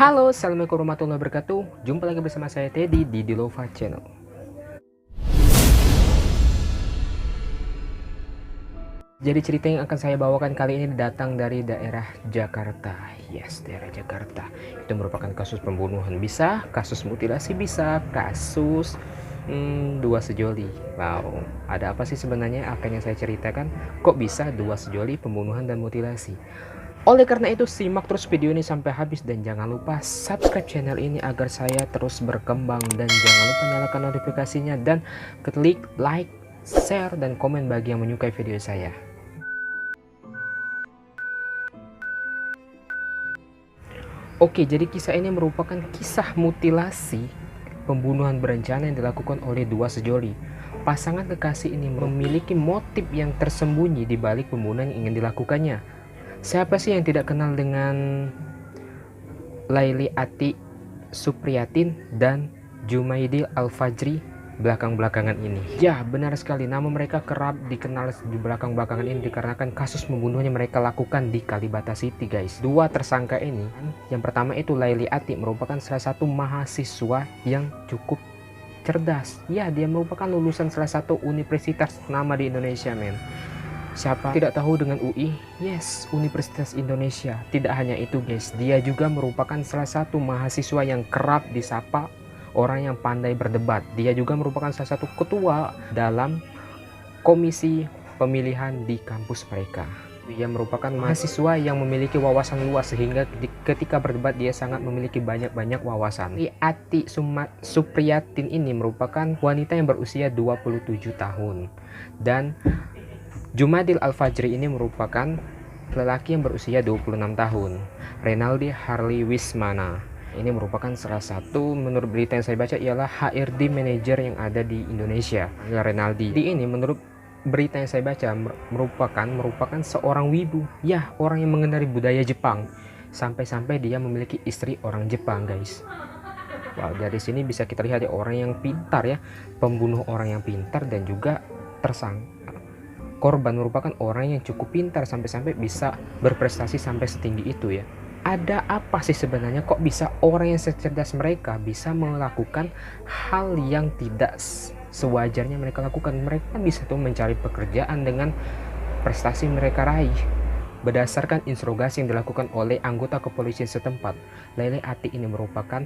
Halo, assalamualaikum warahmatullahi wabarakatuh. Jumpa lagi bersama saya Teddy di Dilova Channel. Jadi cerita yang akan saya bawakan kali ini datang dari daerah Jakarta. Yes, daerah Jakarta. Itu merupakan kasus pembunuhan bisa, kasus mutilasi bisa, kasus dua sejoli. Wow, ada apa sih sebenarnya apa yang saya ceritakan? Kok bisa dua sejoli pembunuhan dan mutilasi? Oleh karena itu simak terus video ini sampai habis dan jangan lupa subscribe channel ini agar saya terus berkembang, dan jangan lupa nyalakan notifikasinya dan klik like, share, dan komen bagi yang menyukai video saya. Oke, jadi kisah ini merupakan kisah mutilasi pembunuhan berencana yang dilakukan oleh dua sejoli. Pasangan kekasih ini memiliki motif yang tersembunyi di balik pembunuhan yang ingin dilakukannya. Siapa sih yang tidak kenal dengan Laili Ati Supriyatin dan Jumaidil Al-Fajri belakang-belakangan ini? Ya, benar sekali, nama mereka kerap dikenal di belakang-belakangan ini dikarenakan kasus pembunuhan yang mereka lakukan di Kalibata City, guys. Dua tersangka ini, yang pertama itu Laili Ati, merupakan salah satu mahasiswa yang cukup cerdas. Ya, dia merupakan lulusan salah satu universitas ternama di Indonesia, men. Siapa tidak tahu dengan UI? Yes, Universitas Indonesia. Tidak hanya itu, guys, dia juga merupakan salah satu mahasiswa yang kerap disapa orang yang pandai berdebat. Dia juga merupakan salah satu ketua dalam komisi pemilihan di kampus mereka. Dia merupakan mahasiswa yang memiliki wawasan luas sehingga ketika berdebat dia sangat memiliki banyak wawasan. Ati Supriyatin ini merupakan wanita yang berusia 27 tahun. Dan Jumaidil Al-Fajri ini merupakan lelaki yang berusia 26 tahun. Renaldi Harley Wismana ini merupakan salah satu, menurut berita yang saya baca, ialah HRD manager yang ada di Indonesia. Renaldi ini menurut berita yang saya baca merupakan seorang wibu. Ya, orang yang mengenali budaya Jepang. Sampai-sampai dia memiliki istri orang Jepang, guys. Wow, dari sini bisa kita lihat ya, orang yang pintar ya, pembunuh orang yang pintar, dan juga tersangka korban merupakan orang yang cukup pintar sampai-sampai bisa berprestasi sampai setinggi itu ya. Ada apa sih sebenarnya, kok bisa orang yang secerdas mereka bisa melakukan hal yang tidak sewajarnya mereka lakukan? Mereka bisa tuh mencari pekerjaan dengan prestasi mereka raih. Berdasarkan interogasi yang dilakukan oleh anggota kepolisian setempat, Laili Ati ini merupakan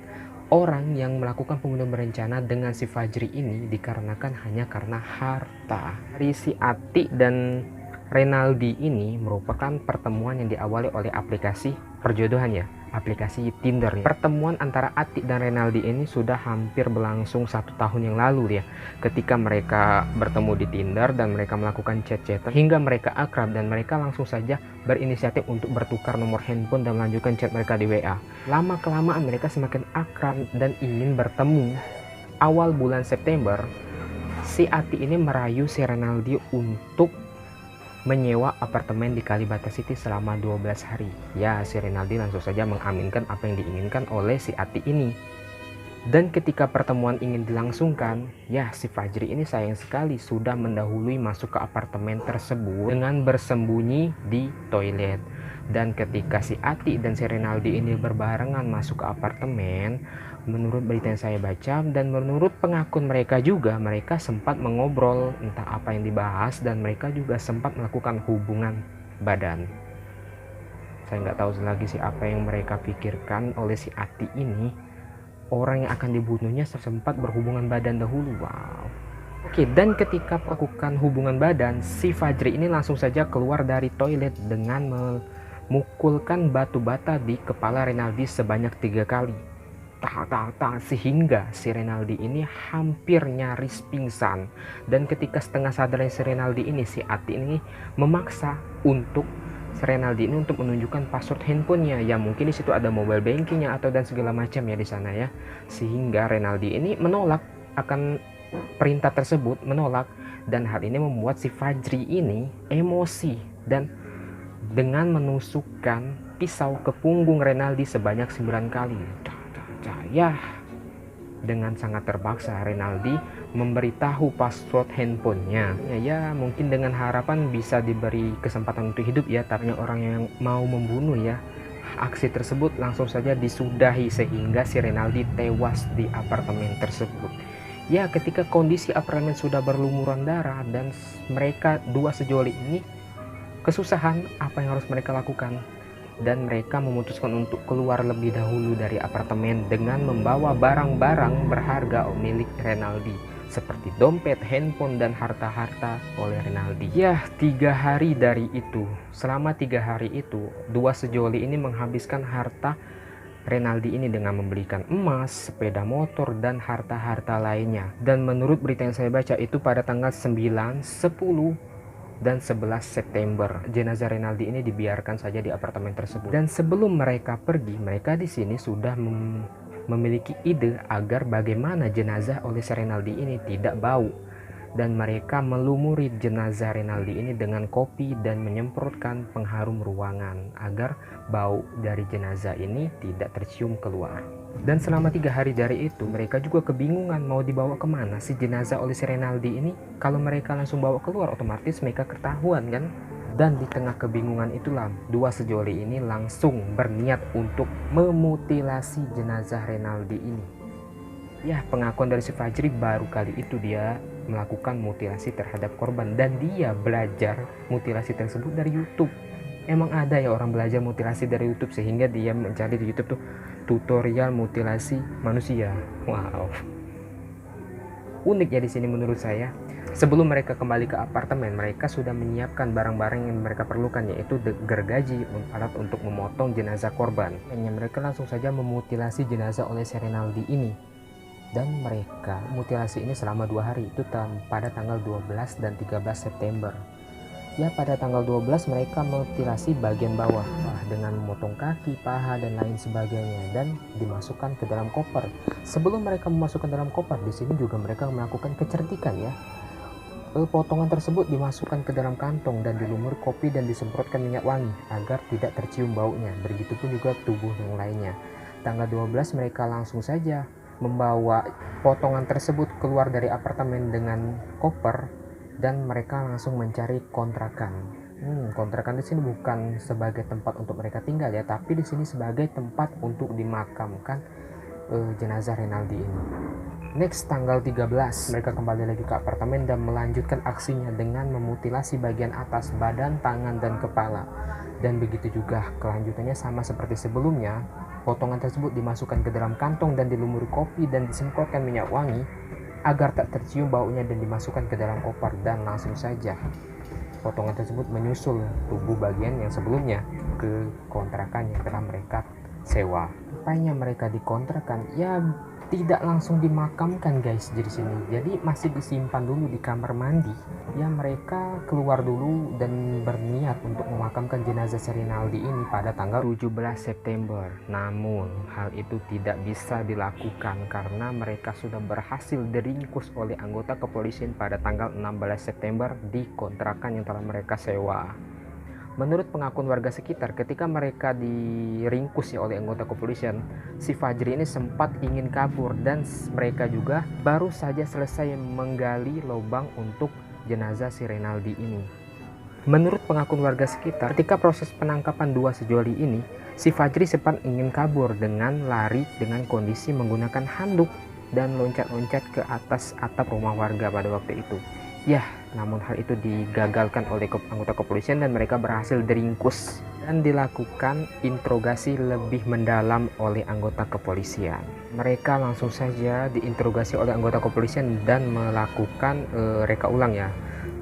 orang yang melakukan pembunuhan berencana dengan si Fajri ini dikarenakan hanya karena harta. Dari si Ati dan Renaldi ini merupakan pertemuan yang diawali oleh aplikasi perjodohan ya, aplikasi Tinder ya. Pertemuan antara Ati dan Renaldi ini sudah hampir berlangsung 1 tahun yang lalu ya, ketika mereka bertemu di Tinder dan mereka melakukan chat-chatan hingga mereka akrab, dan mereka langsung saja berinisiatif untuk bertukar nomor handphone dan melanjutkan chat mereka di WA. Lama kelamaan mereka semakin akrab dan ingin bertemu. Awal bulan September, si Ati ini merayu si Renaldi untuk menyewa apartemen di Kalibata City selama 12 hari. Ya, si Renaldi langsung saja mengaminkan apa yang diinginkan oleh si Ati ini. Dan ketika pertemuan ingin dilangsungkan, ya si Fajri ini sayang sekali sudah mendahului masuk ke apartemen tersebut dengan bersembunyi di toilet. Dan ketika si Ati dan si Renaldi ini berbarengan masuk ke apartemen, menurut berita yang saya baca dan menurut pengakuan mereka juga, mereka sempat mengobrol entah apa yang dibahas, dan mereka juga sempat melakukan hubungan badan. Saya nggak tahu lagi sih apa yang mereka pikirkan oleh si Ati ini. Orang yang akan dibunuhnya sempat berhubungan badan dahulu. Wow. Oke, dan ketika melakukan hubungan badan, si Fajri ini langsung saja keluar dari toilet dengan memukulkan batu bata di kepala Renaldi sebanyak 3 kali. Sehingga si Renaldi ini hampir nyaris pingsan. Dan ketika setengah sadar si Renaldi ini, si Ati ini memaksa untuk si Renaldi ini untuk menunjukkan password handphonenya. Ya mungkin di situ ada mobile bankingnya atau dan segala macam ya di sana ya. Sehingga Renaldi ini menolak akan perintah tersebut, menolak, dan hal ini membuat si Fajri ini emosi dan dengan menusukkan pisau ke punggung Renaldi sebanyak 9 kali. Ya, dengan sangat terpaksa Renaldi memberitahu password handphonenya. Ya mungkin dengan harapan bisa diberi kesempatan untuk hidup ya, tapi orang yang mau membunuh ya aksi tersebut langsung saja disudahi sehingga si Renaldi tewas di apartemen tersebut. Ya, ketika kondisi apartemen sudah berlumuran darah dan mereka dua sejoli ini kesusahan, apa yang harus mereka lakukan? Dan mereka memutuskan untuk keluar lebih dahulu dari apartemen dengan membawa barang-barang berharga milik Renaldi seperti dompet, handphone, dan harta-harta oleh Renaldi. Ya, 3 hari dari itu, selama 3 hari itu, dua sejoli ini menghabiskan harta Renaldi ini dengan membelikan emas, sepeda motor, dan harta-harta lainnya. Dan menurut berita yang saya baca itu pada tanggal 9, 10, dan 11 September jenazah Renaldi ini dibiarkan saja di apartemen tersebut. Dan sebelum mereka pergi, mereka di sini sudah memiliki ide agar bagaimana jenazah oleh si Renaldi ini tidak bau, dan mereka melumuri jenazah Renaldi ini dengan kopi dan menyemprotkan pengharum ruangan agar bau dari jenazah ini tidak tercium keluar. Dan selama 3 hari dari itu mereka juga kebingungan mau dibawa kemana si jenazah oleh si Renaldi ini. Kalau mereka langsung bawa keluar otomatis mereka ketahuan kan. Dan di tengah kebingungan itulah dua sejoli ini langsung berniat untuk memutilasi jenazah Renaldi ini. Ya, pengakuan dari si Fajri baru kali itu dia melakukan mutilasi terhadap korban, dan dia belajar mutilasi tersebut dari YouTube. Emang ada ya orang belajar mutilasi dari YouTube sehingga dia mencari di YouTube tuh tutorial mutilasi manusia. Wow, unik ya di sini menurut saya. Sebelum mereka kembali ke apartemen, mereka sudah menyiapkan barang-barang yang mereka perlukan, yaitu gergaji, alat untuk memotong jenazah korban. Mereka langsung saja memutilasi jenazah oleh si Renaldi ini. Dan mereka mutilasi ini selama 2 hari, itu pada tanggal 12 dan 13 September. Ya, pada tanggal 12 mereka mutilasi bagian bawah dengan memotong kaki, paha, dan lain sebagainya, dan dimasukkan ke dalam koper. Sebelum mereka memasukkan dalam koper, di sini juga mereka melakukan kecerdikan ya. Potongan tersebut dimasukkan ke dalam kantong dan dilumuri kopi dan disemprotkan minyak wangi agar tidak tercium baunya. Begitupun juga tubuh yang lainnya. Tanggal 12 mereka langsung saja membawa potongan tersebut keluar dari apartemen dengan koper, dan mereka langsung mencari kontrakan. Kontrakan di sini bukan sebagai tempat untuk mereka tinggal ya, tapi di sini sebagai tempat untuk dimakamkan jenazah Renaldi ini. Next, tanggal 13 mereka kembali lagi ke apartemen dan melanjutkan aksinya dengan memutilasi bagian atas, badan, tangan, dan kepala. Dan begitu juga kelanjutannya sama seperti sebelumnya. Potongan tersebut dimasukkan ke dalam kantong dan dilumuri kopi dan disemprotkan minyak wangi agar tak tercium baunya, dan dimasukkan ke dalam koper. Dan langsung saja potongan tersebut menyusul tubuh bagian yang sebelumnya ke kontrakan yang telah mereka sewa. Rupanya mereka dikontrakan ya tidak langsung dimakamkan guys di sini. Jadi masih disimpan dulu di kamar mandi. Ya, mereka keluar dulu dan berniat untuk memakamkan jenazah Renaldi ini pada tanggal 17 September. Namun hal itu tidak bisa dilakukan karena mereka sudah berhasil diringkus oleh anggota kepolisian pada tanggal 16 September di kontrakan yang telah mereka sewa. Menurut pengakuan warga sekitar, ketika mereka diringkus ya oleh anggota kepolisian, si Fajri ini sempat ingin kabur, dan mereka juga baru saja selesai menggali lubang untuk jenazah si Renaldi ini. Menurut pengakuan warga sekitar, ketika proses penangkapan dua sejoli ini, si Fajri sempat ingin kabur dengan lari dengan kondisi menggunakan handuk dan loncat-loncat ke atas atap rumah warga pada waktu itu. Ya, namun hal itu digagalkan oleh anggota kepolisian dan mereka berhasil diringkus dan dilakukan interogasi lebih mendalam oleh anggota kepolisian. Mereka langsung saja diinterogasi oleh anggota kepolisian dan melakukan reka ulang ya.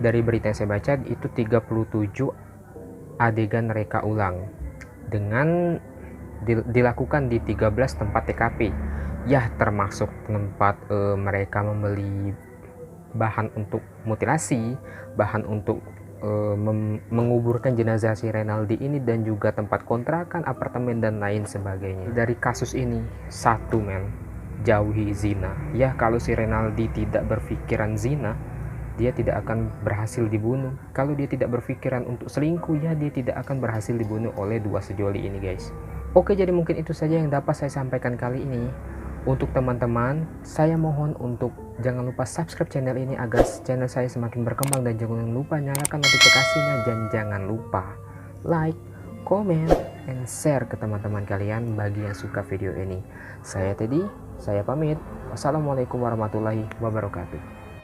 Dari berita yang saya baca itu 37 adegan reka ulang dengan dilakukan di 13 tempat TKP. Ya, termasuk tempat mereka membeli bahan untuk mutilasi, bahan untuk menguburkan jenazah si Renaldi ini, dan juga tempat kontrakan, apartemen, dan lain sebagainya. Dari kasus ini, satu jauhi zina. Ya, kalau si Renaldi tidak berpikiran zina, dia tidak akan berhasil dibunuh. Kalau dia tidak berpikiran untuk selingkuh, ya dia tidak akan berhasil dibunuh oleh dua sejoli ini guys. Oke, jadi mungkin itu saja yang dapat saya sampaikan kali ini. Untuk teman-teman, saya mohon untuk jangan lupa subscribe channel ini agar channel saya semakin berkembang, dan jangan lupa nyalakan notifikasinya, dan jangan lupa like, comment, and share ke teman-teman kalian bagi yang suka video ini. Saya Teddy, saya pamit. Wassalamualaikum warahmatullahi wabarakatuh.